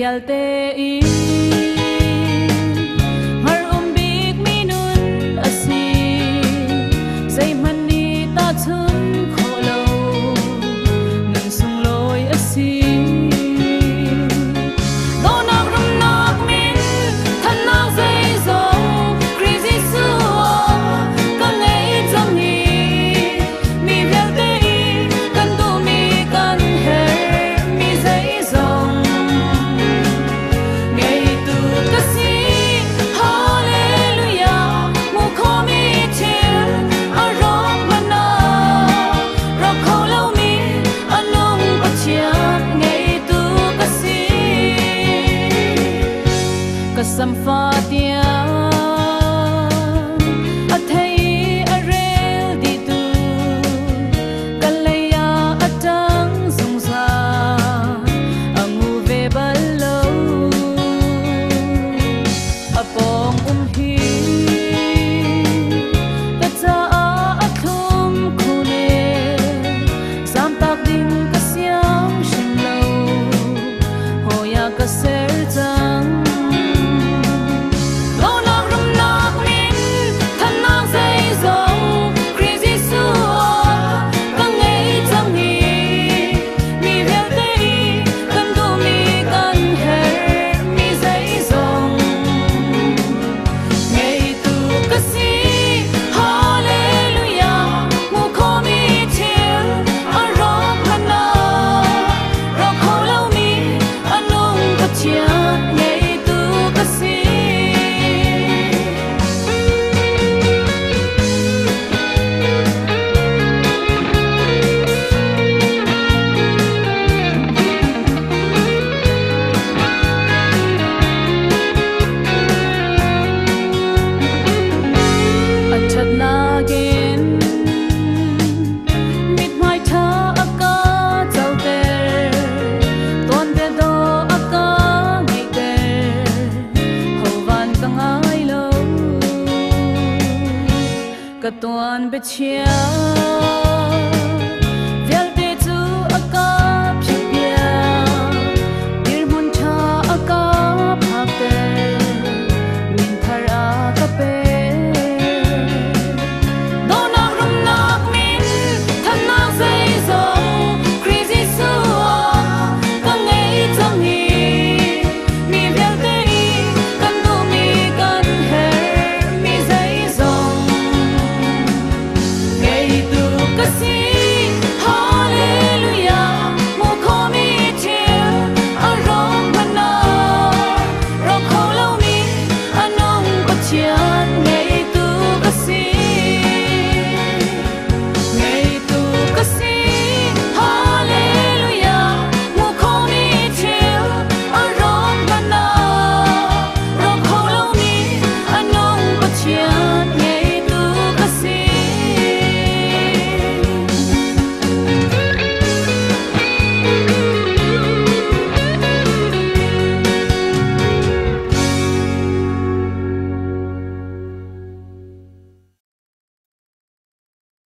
vial te i har bik mi nun asi say mani ta chun kholo nun sung loi asi donak rum nak min than nak zai zo crazy su kan nei chang ni mi vial te i kan du mi kan he mi zai zo Kasam fatia athai arel di tu kalaya atang sungsa amu ve balo apong hi katsa athum khune sam tak ding kasyam shimlo hoya kaser chang tuan be chia